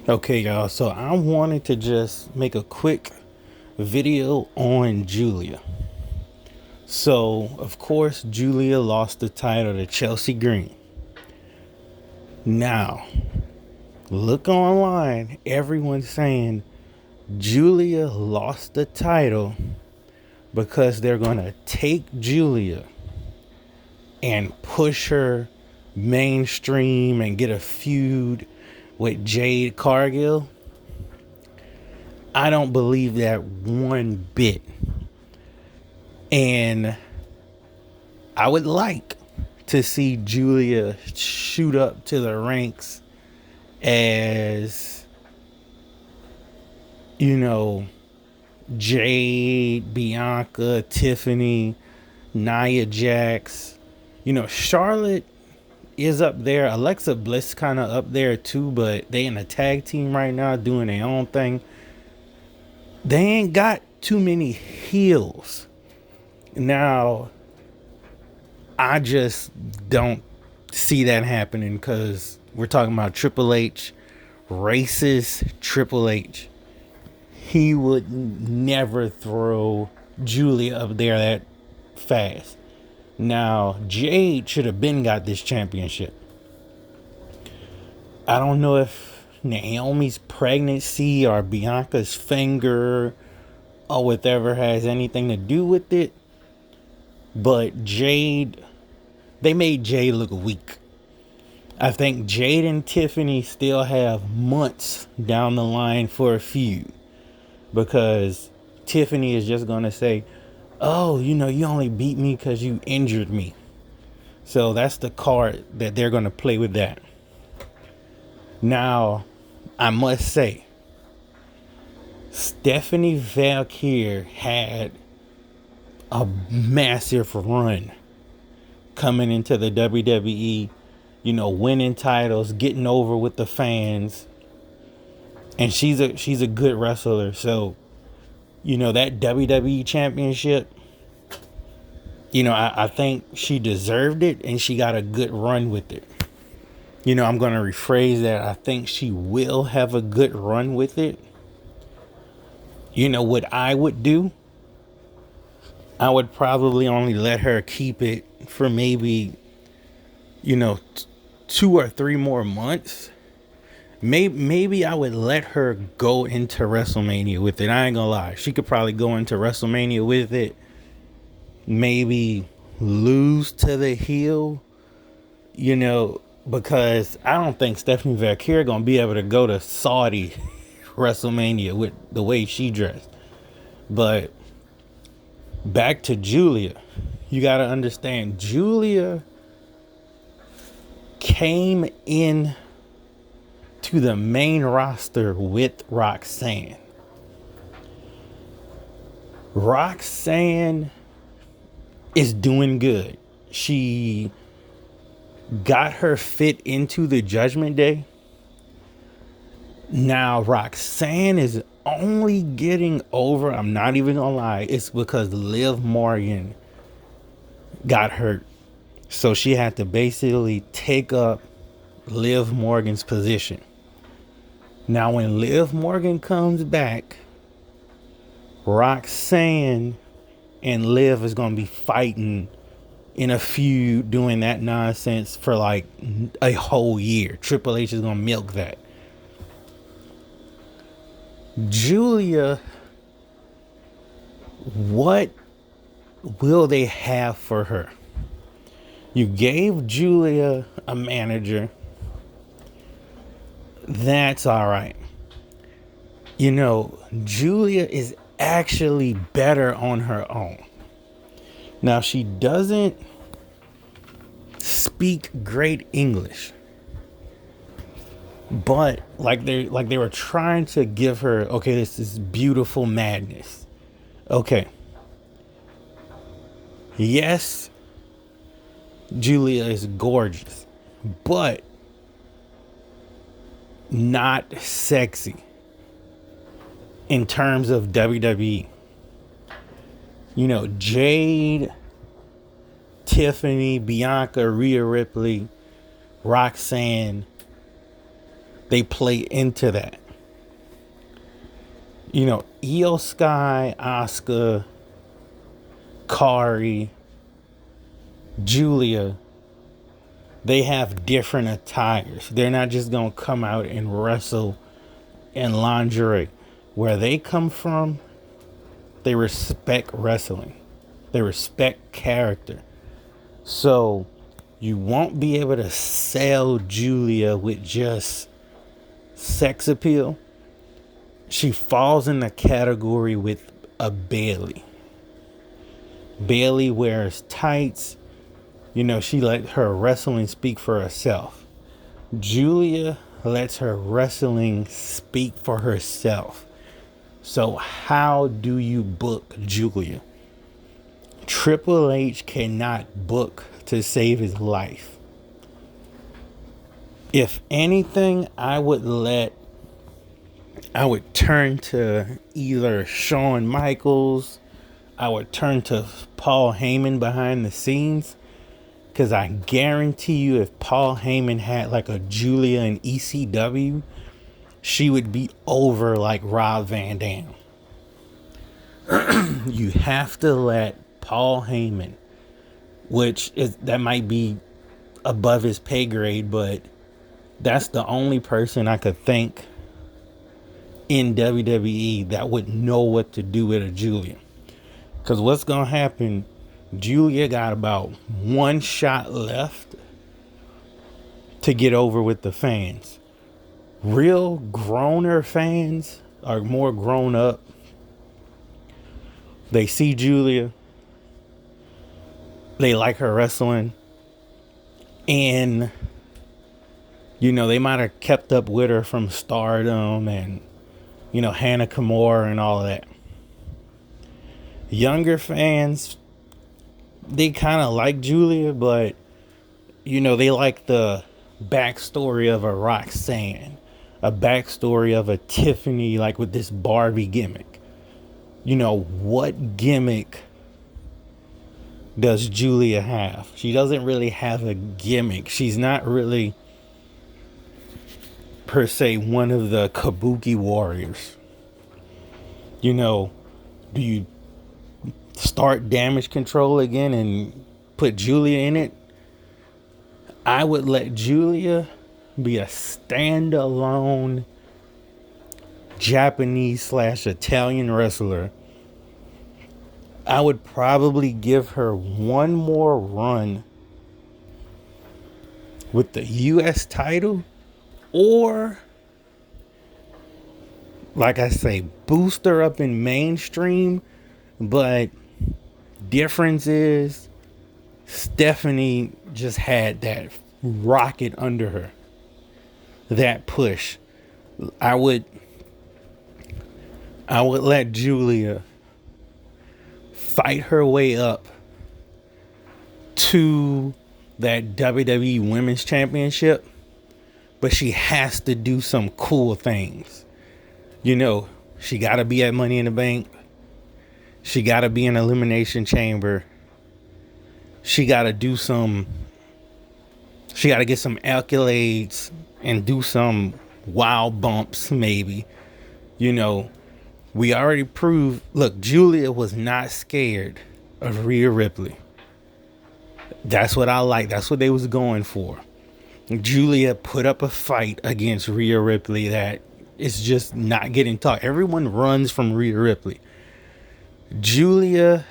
Okay, y'all. So I wanted to just make a quick video on Giulia. So, of course, Giulia lost the title to Chelsea Green. Now, look online. Everyone's saying Giulia lost the title because they're going to take Giulia and push her mainstream and get a feud with Jade Cargill. I don't believe that one bit. And I would like to see Giulia shoot up to the ranks as, Jade, Bianca, Tiffany, Nia Jax. Charlotte is up there. Alexa Bliss kind of up there too, but they in a tag team right now doing their own thing. They ain't got too many heels. Now, I just don't see that happening because we're talking about Triple H, racist Triple H. He would never throw Giulia up there that fast. Now, Jade should have been got this championship. I don't know if Naomi's pregnancy or Bianca's finger or whatever has anything to do with it. But Jade, they made Jade look weak. I think Jade and Tiffany still have months down the line for a feud. Because Tiffany is just going to say, oh, you only beat me because you injured me. So that's the card that they're going to play with that. Now, I must say, Stephanie Valkyrie had a massive run coming into the WWE, winning titles, getting over with the fans. And she's a good wrestler. So, that WWE championship, I think she deserved it and she got a good run with it. I'm going to rephrase that. I think she will have a good run with it. What I would do? I would probably only let her keep it for maybe, 2 or 3 more months. Maybe I would let her go into WrestleMania with it. I ain't gonna lie. She could probably go into WrestleMania with it. Maybe lose to the heel, because I don't think Stephanie Valkyrie gonna be able to go to Saudi WrestleMania with the way she dressed. But back to Giulia. You gotta understand, Giulia came in to the main roster with Roxanne. Roxanne is doing good. She got her fit into the Judgment Day. Now Roxanne is only getting over, I'm not even gonna lie, it's because Liv Morgan got hurt. So she had to basically take up Liv Morgan's position. Now, when Liv Morgan comes back, Roxanne and Liv is going to be fighting in a feud, doing that nonsense for like a whole year. Triple H is going to milk that. Giulia, what will they have for her? You gave Giulia a manager. That's all right. Giulia is actually better on her own. Now, she doesn't speak great English. But like they were trying to give her, okay, this is beautiful madness. Okay. Yes, Giulia is gorgeous, but not sexy in terms of WWE. Jade, Tiffany, Bianca, Rhea Ripley, Roxanne, They play into that. You know, Io Sky, Asuka, Kari, Giulia, they have different attires. They're not just going to come out and wrestle in lingerie. Where they come from, they respect wrestling. They respect character. So you won't be able to sell Giulia with just sex appeal. She falls in the category with a Bailey. Bailey wears tights. You know, she let her wrestling speak for herself. Giulia lets her wrestling speak for herself. So how do you book Giulia? Triple H cannot book to save his life. If anything, I would turn to either Shawn Michaels. I would turn to Paul Heyman behind the scenes. Because I guarantee you, if Paul Heyman had like a Giulia in ECW, she would be over like Rob Van Dam. You have to let Paul Heyman, that might be above his pay grade, but that's the only person I could think in WWE that would know what to do with a Giulia. Because what's going to happen, Giulia got about one shot left to get over with the fans. Real growner fans are more grown up. They see Giulia. They like her wrestling. And, you know, they might have kept up with her from Stardom and, you know, Hannah Kimura and all of that. Younger fans, they kind of like Giulia, but, you know, they like the backstory of a Roxanne, a backstory of a Tiffany, like with this Barbie gimmick. You know, what gimmick does Giulia have? She doesn't really have a gimmick. She's not really, per se, one of the Kabuki warriors. You know, do you start Damage Control again and put Giulia in it? I would let Giulia be a standalone Japanese/Italian wrestler. I would probably give her one more run with the US title, or, like I say, boost her up in mainstream. But difference is Stephanie just had that rocket under her, that push. I would let Giulia fight her way up to that WWE Women's Championship, but she has to do some cool things. You know, she got to be at Money in the Bank. She got to be in Elimination Chamber. She got to get some accolades and do some wow bumps, maybe. You know, we already proved, look, Giulia was not scared of Rhea Ripley. That's what I like. That's what they was going for. Giulia put up a fight against Rhea Ripley that is just not getting taught. Everyone runs from Rhea Ripley. Giulia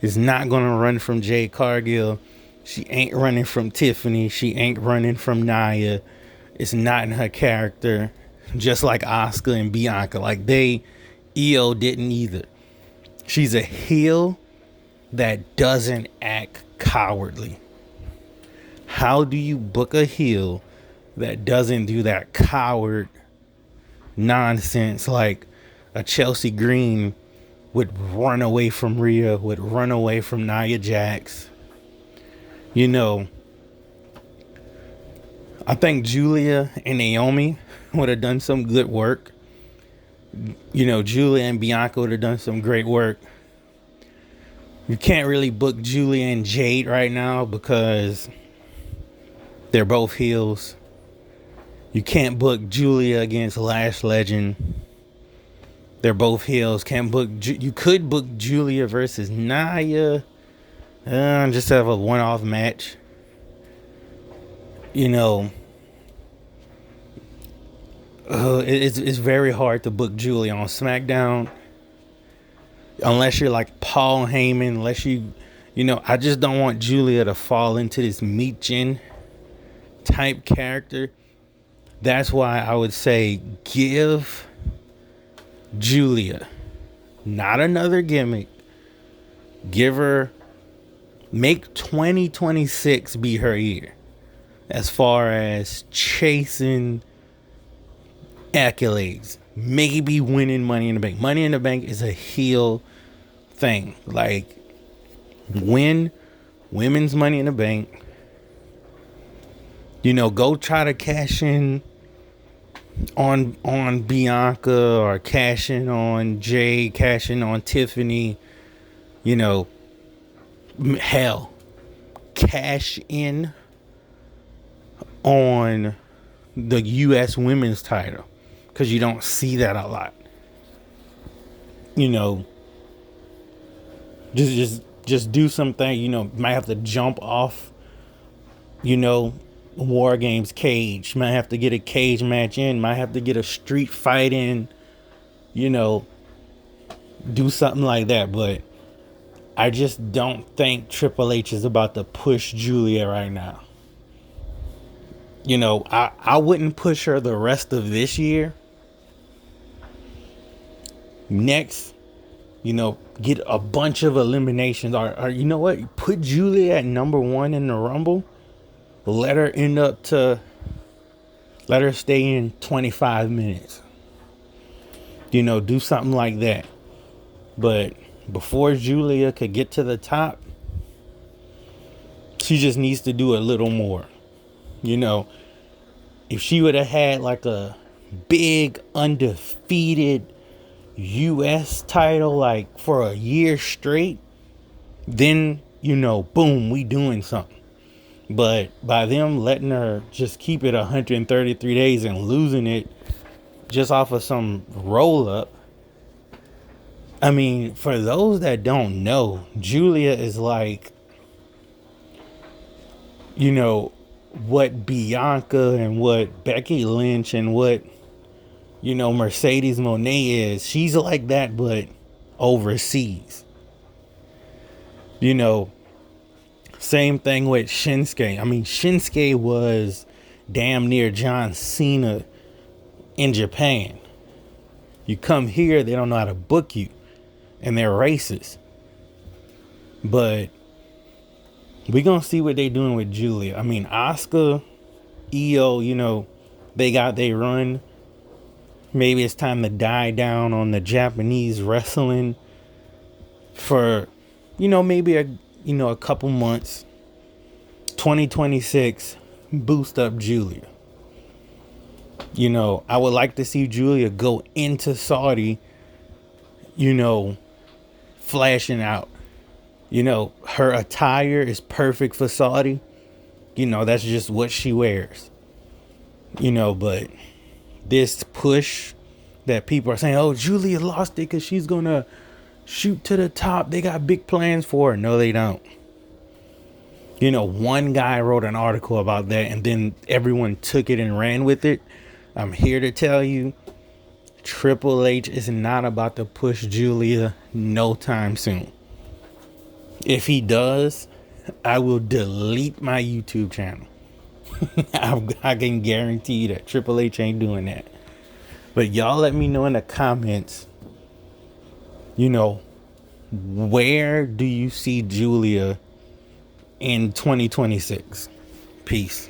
is not going to run from Jade Cargill. She ain't running from Tiffany. She ain't running from Nia. It's not in her character. Just like Asuka and Bianca. Like Io didn't either. She's a heel that doesn't act cowardly. How do you book a heel that doesn't do that coward nonsense like a Chelsea Green would run away from Rhea, would run away from Nia Jax? You know, I think Giulia and Naomi would have done some good work. You know, Giulia and Bianca would have done some great work. You can't really book Giulia and Jade right now because they're both heels. You can't book Giulia against Lash Legend. They're both heels. Can't book. You could book Giulia versus Nia. Just have a one-off match. You know, it's very hard to book Giulia on SmackDown unless you're like Paul Heyman. Unless I just don't want Giulia to fall into this Meechin type character. That's why I would say give Giulia not another gimmick. Give her, make 2026 be her year as far as chasing accolades, maybe winning Money in the Bank. Money in the Bank is a heel thing. Like, win women's Money in the Bank. Go try to cash in on Bianca, or cash in on Jay, cash in on Tiffany. Hell, cash in on the U.S. women's title, because you don't see that a lot. Just do something. Might have to jump off, War Games cage. Might have to get a cage match in. Might have to get a street fight in. Do something like that. But I just don't think Triple H is about to push Giulia right now. I wouldn't push her the rest of this year. Next, get a bunch of eliminations. Or you know what? Put Giulia at number 1 in the Rumble. Let her stay in 25 minutes. Do something like that. But before Giulia could get to the top, she just needs to do a little more. If she would have had like a big undefeated US title like for a year straight, then boom, we doing something. But by them letting her just keep it 133 days and losing it just off of some roll up. I mean, for those that don't know, Giulia is like, what Bianca and what Becky Lynch and what, Mercedes Moné is. She's like that, but overseas. Same thing with Shinsuke. I mean, Shinsuke was damn near John Cena in Japan. You come here, they don't know how to book you, and they're racist. But we're going to see what they're doing with Giulia. I mean, Asuka, Io, they got their run. Maybe it's time to die down on the Japanese wrestling for, maybe a couple months. 2026, boost up Giulia. I would like to see Giulia go into Saudi, flashing out. Her attire is perfect for Saudi. That's just what she wears. But this push that people are saying, oh, Giulia lost it because she's going to shoot to the top. They got big plans for her. No, they don't. One guy wrote an article about that and then everyone took it and ran with it. I'm here to tell you, Triple H is not about to push Giulia no time soon. If he does, I will delete my YouTube channel. I can guarantee that Triple H ain't doing that. But y'all let me know in the comments, where do you see Giulia in 2026? Peace.